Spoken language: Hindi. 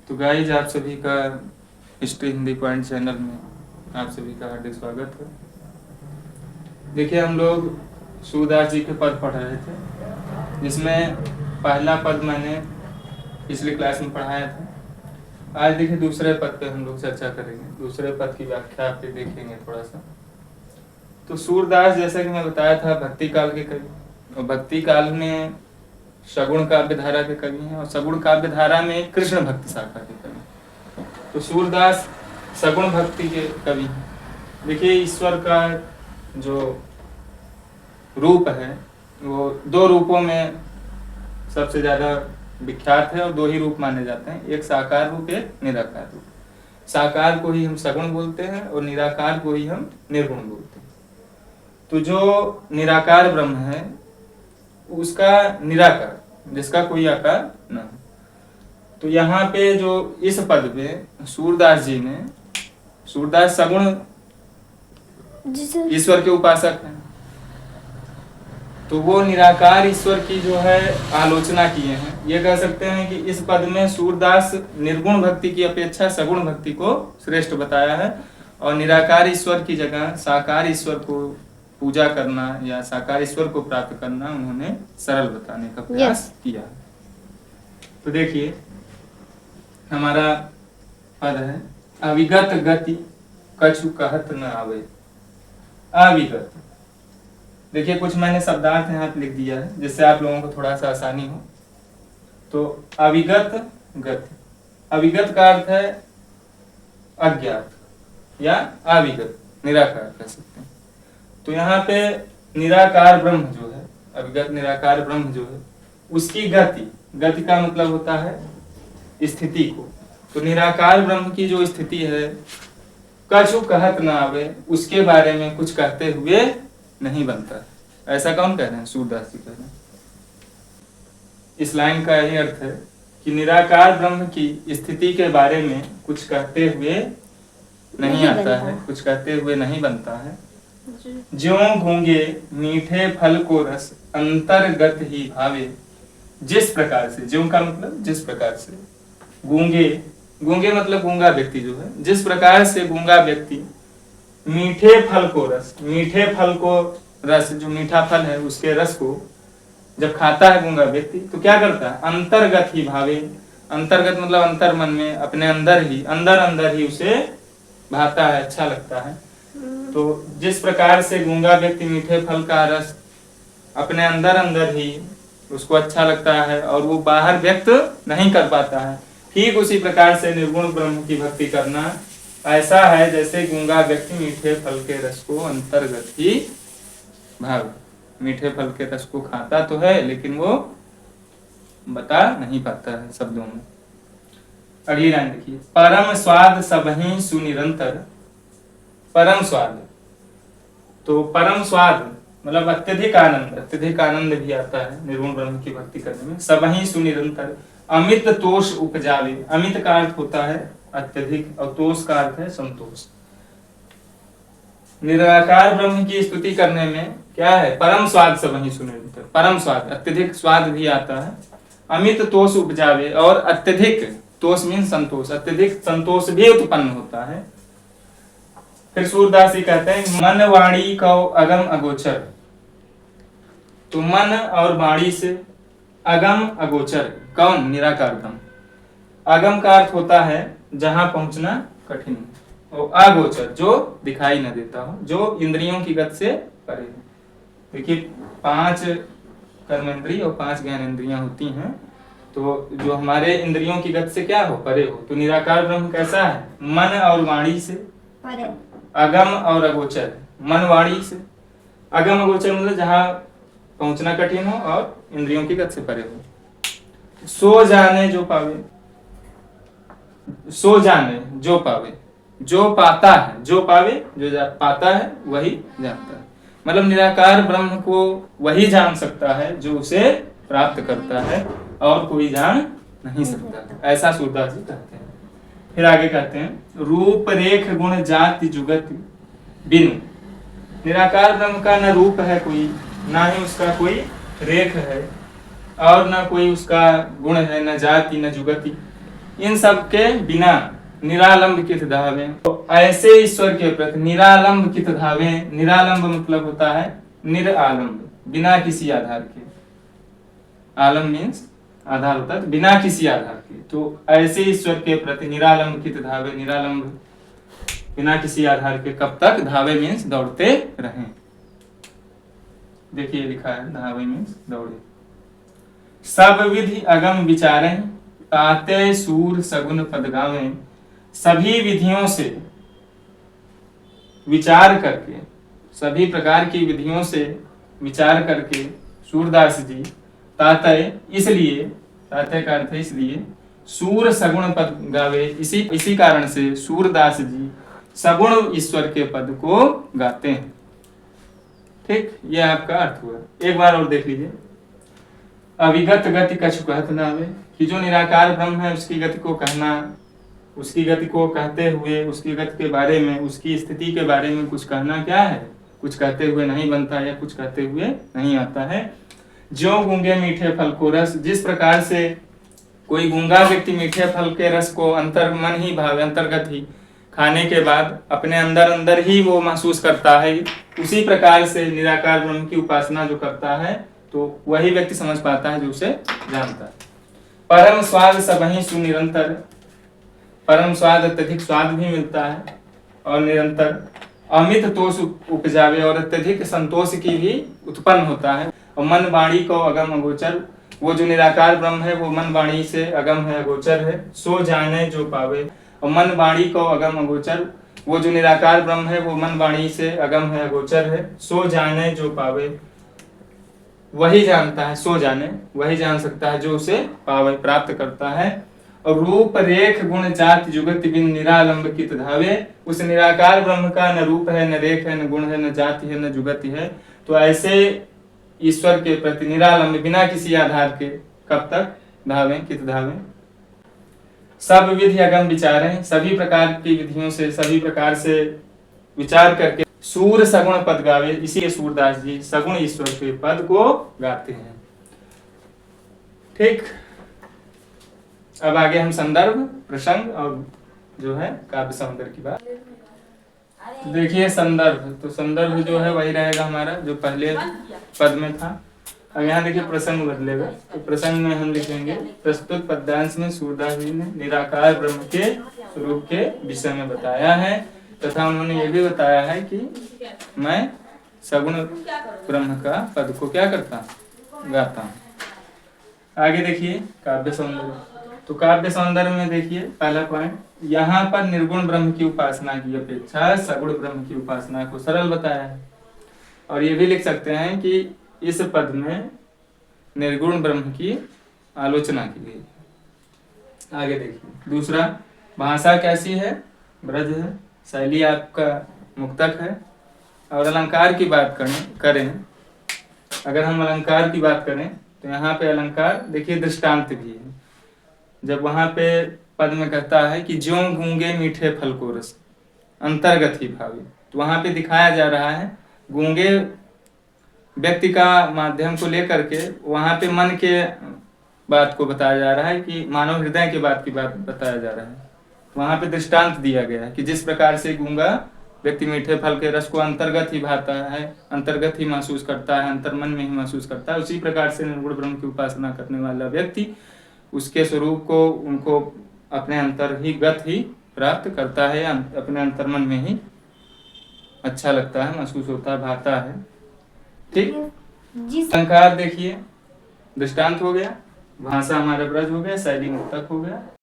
तो गाइज आप सभी का हिस्ट्री हिंदी पॉइंट चैनल में आप सभी का हार्दिक स्वागत है। देखिए हम लोग सूरदास जी के पद पढ़ रहे थे, जिसमें पहला पद मैंने पिछली क्लास में पढ़ाया था। आज देखिए दूसरे पद पे हम लोग चर्चा करेंगे, दूसरे पद की व्याख्या आप देखेंगे थोड़ा सा। तो सूरदास जैसा कि मैं बताया था भक्ति काल के कवि, और भक्ति काल में सगुण काव्य धारा के कवि हैं, और सगुण काव्य धारा में कृष्ण भक्ति शाखा के कवि। तो सूरदास सगुण भक्ति के कवि हैं। देखिए ईश्वर का जो रूप है वो दो रूपों में सबसे ज्यादा विख्यात है, और दो ही रूप माने जाते हैं, एक साकार रूप, एक निराकार रूप। साकार को ही हम सगुण बोलते हैं और निराकार को ही हम निर्गुण बोलते हैं। तो जो निराकार ब्रह्म है उसका निराकार, जिसका कोई आकार न हो। तो यहाँ पे जो इस पद पे सूरदास जी ने, सूरदास सगुण ईश्वर के उपासक हैं, तो वो निराकार ईश्वर की जो है आलोचना किए हैं। ये कह सकते हैं कि इस पद में सूरदास निर्गुण भक्ति की अपेक्षा सगुण भक्ति को श्रेष्ठ बताया है, और निराकार ईश्वर की जगह साकार ईश्वर को पूजा करना या साकार ईश्वर को प्राप्त करना उन्होंने सरल बताने का प्रयास किया। तो देखिए हमारा पद है, अविगत गति कछु कहत न आवे। अविगत, देखिए कुछ मैंने शब्दार्थ यहाँ पे लिख दिया है जिससे आप लोगों को थोड़ा सा आसानी हो। तो अविगत गति, अविगत का अर्थ है अज्ञात या अविगत, निराकार कह सकते हैं। तो यहाँ पे निराकार ब्रह्म जो है, अविगत निराकार ब्रह्म जो है, उसकी गति, गति का मतलब होता है स्थिति को। तो निराकार ब्रह्म की जो स्थिति है, कछु कहत न आवे, उसके बारे में कुछ कहते हुए नहीं बनता। ऐसा कौन कह रहे हैं? सूरदास जी कह रहे हैं। इस लाइन का यही अर्थ है कि निराकार ब्रह्म की स्थिति के बारे में कुछ कहते हुए नहीं आता है, कुछ कहते हुए नहीं बनता है। ज्यों गूंगे मीठे फल को रस अंतर्गत ही भावे। जिस प्रकार से, ज्यों का मतलब जिस प्रकार से, गूंगे, गूंगे मतलब गूंगा व्यक्ति जो है, जिस प्रकार से गूंगा व्यक्ति मीठे फल को रस, मीठे फल को रस, जो मीठा फल है उसके रस को जब खाता है गूंगा व्यक्ति, तो क्या करता है? अंतर्गत ही भावे। अंतर्गत मतलब अंतर मन में, अपने अंदर ही, अंदर अंदर ही उसे भाता है, अच्छा लगता है। तो जिस प्रकार से गूंगा व्यक्ति मीठे फल का रस अपने अंदर अंदर ही उसको अच्छा लगता है और वो बाहर व्यक्त नहीं कर पाता है, ठीक उसी प्रकार से निर्गुण ब्रह्म की भक्ति करना ऐसा है जैसे गूंगा व्यक्ति मीठे फल के रस को अंतर्गत ही भाव। मीठे फल के रस को खाता तो है लेकिन वो बता नहीं पाता है शब्दों में। अगली लाइन देखिए, परम स्वाद सबहि सुनिरंतर। परम स्वाद, तो परम स्वाद मतलब अत्यधिक आनंद, अत्यधिक आनंद भी आता है निर्गुण ब्रह्म की भक्ति करने में। सबहि सुनिरंतर अमित तोष उपजावे। अमित का अर्थ होता है अत्यधिक और तोष का अर्थ है संतोष। निराकार ब्रह्म की स्तुति करने में क्या है? परम स्वाद सबहि सुनिरंतर, परम स्वाद, अत्यधिक स्वाद भी आता है। अमित तोष उपजावे, और अत्यधिक, तोष मीन संतोष, अत्यधिक संतोष भी उत्पन्न होता है। फिर सूरदास जी कहते हैं, मन वाणी को अगम अगोचर। तो मन और वाणी से अगम अगोचर, कौन? निराकार ब्रह्म। अगम का अर्थ होता है जहां पहुंचना कठिन, और अगोचर जो दिखाई न देता हो, जो इंद्रियों की गति से परे हो। देखिए 5 कर्मेंद्रिय और 5 ज्ञानेंद्रियां होती हैं, तो जो हमारे इंद्रियों की गति से क्या हो? परे हो। तो निराकार ब्रह्म कैसा है? मन और वाणी से परे, अगम और अगोचर। मन वाणी से, अगम अगोचर मतलब जहां पहुंचना कठिन हो और इंद्रियों की गति से परे हो। सो जाने जो पावे, सो जाने जो पावे, जो पाता है, जो पावे, जो पाता है वही जानता है। मतलब निराकार ब्रह्म को वही जान सकता है जो उसे प्राप्त करता है, और कोई जान नहीं सकता। ऐसा सूरदास जी कहते हैं। फिर आगे कहते हैं, रूप रेख गुण जाति जुगत बिनु। निराकार ब्रह्म का न रूप है कोई, ना ही उसका कोई रेख है, और न कोई उसका गुण है, न जाति न जुगति। इन सब के बिना निरालंब कित धावे। तो ऐसे ईश्वर के प्रति निरालंब कित धावे। निरालंब मतलब होता है निरालंब, बिना किसी आधार के। आलम मीन्स आधार होता है, बिना किसी आधार के। तो ऐसे ईश्वर के प्रति निरालंब कित धावे, निरालंब बिना किसी आधार के कब तक, धावे मीन्स दौड़ते रहें। देखिए लिखा है धावे मीन्स दौड़े। सब विधि अगम विचारें, ताते सूर सगुन पद गावें। सभी विधियों से विचार करके, सभी प्रकार की विधियों से विचार करके सूरदास जी तातय इसलिए, तातय का अर्थ है इसलिए, सूर सगुण पद गावे, इसी कारण से सूरदास जी सगुण ईश्वर के पद को गाते हैं। ठीक, यह आपका अर्थ हुआ। एक बार और देख लीजिए। अविगत गति कछु कहत नावे, कि जो निराकार ब्रह्म है उसकी गति को कहना, उसकी गति को कहते हुए उसकी गति के बारे में, उसकी स्थिति के बारे में कुछ कहना क्या है, कुछ कहते हुए नहीं बनता या कुछ कहते हुए नहीं आता है। ज्यों गूंगे मीठे फल को रस, जिस प्रकार से कोई गूंगा व्यक्ति मीठे फल के रस को मन ही भावे, अंतर्गत ही खाने के बाद अपने अंदर ही वो महसूस करता है, उसी प्रकार से निराकार ब्रह्म की उपासना जो करता है तो वही व्यक्ति समझ पाता है जो उसे जानता है। परम स्वाद सबहि सुनिरंतर, परम स्वाद अत्यधिक स्वाद भी मिलता है और निरंतर। अमित तोष उपजावे, और अत्यधिक संतोष की भी उत्पन्न होता है। और मन वाणी को अगम अगोचर, वो जो निराकार ब्रह्म है वो मन वाणी से अगम है, अगोचर है। सो जाने जो पावे, और मन वाणी को अगम अगोचर, वो जो निराकार ब्रह्म है वो मन वाणी से अगम है, अगोचर है। सो जाने जो पावे, वही जानता है, सो जाने वही जान सकता है जो उसे पावे, प्राप्त करता है। और रूप रेख गुण जाति जुगति बिन निरालंब कित धावे, उस निराकार ब्रह्म का न रूप है, न रेख है, न गुण है, न जाति है, न जुगति है। तो ऐसे ईश्वर के प्रति निरालंब बिना किसी आधार के कब तक धावे, कित धावे। सब विधि अगम विचारें, सभी प्रकार की विधियों से, सभी प्रकार से विचार करके सूर सगुण पद गावे, इसी सूरदास जी सगुण ईश्वर के पद को गाते हैं। ठीक, अब आगे हम संदर्भ, प्रसंग और जो है काव्य सौंदर्य की बात। देखिए संदर्भ, तो संदर्भ जो है वही रहेगा हमारा जो पहले पद में था। अब यहाँ देखिए प्रसंग बदलेगा। तो प्रसंग में हम लिखेंगे, प्रस्तुत पद्यांश में सूरदास जी ने निराकार ब्रह्म के स्वरूप के विषय में बताया है, तथा उन्होंने ये भी बताया है कि मैं सगुण ब्रह्म का पद को क्या करता हूँ, गाता हूँ। आगे देखिए काव्य सौंदर्य। तो काव्य सौंदर्य में देखिए पहला पॉइंट, यहाँ पर निर्गुण ब्रह्म की उपासना की अपेक्षा सगुण ब्रह्म की उपासना को सरल बताया है। और ये भी लिख सकते हैं कि इस पद में निर्गुण ब्रह्म की आलोचना की गई। आगे देखिए दूसरा, भाषा कैसी है, ब्रज है, शैली आपका मुक्तक है। और अलंकार की बात करें, अगर हम अलंकार की बात करें तो यहाँ पे अलंकार देखिए दृष्टांत भी है। जब वहां पे पद में कहता है कि ज्यों गूंगे मीठे फल को रस, अंतर्गत ही भावी, तो वहां पे दिखाया जा रहा है गूंगे व्यक्ति का माध्यम को लेकर के वहां पे मन के बात को बताया जा रहा है कि मानव हृदय के बात बताया जा रहा है। वहां पे दृष्टांत दिया गया है कि जिस प्रकार से गूंगा व्यक्ति मीठे फल के रस को अंतर्गत ही भाता है, अंतर्गत ही महसूस करता है, अंतर्मन में ही महसूस करता है, उसी प्रकार से निर्गुण ब्रह्म की उपासना करने वाला व्यक्ति उसके स्वरूप को उनको अपने अंतर ही गत ही प्राप्त करता है, अपने अंतर्मन में ही अच्छा लगता है, महसूस होता है, भाता है। ठीक, अलंकार देखिए दृष्टांत हो गया, भाषा हमारा ब्रज हो गया, शैली मुक्तक हो गया,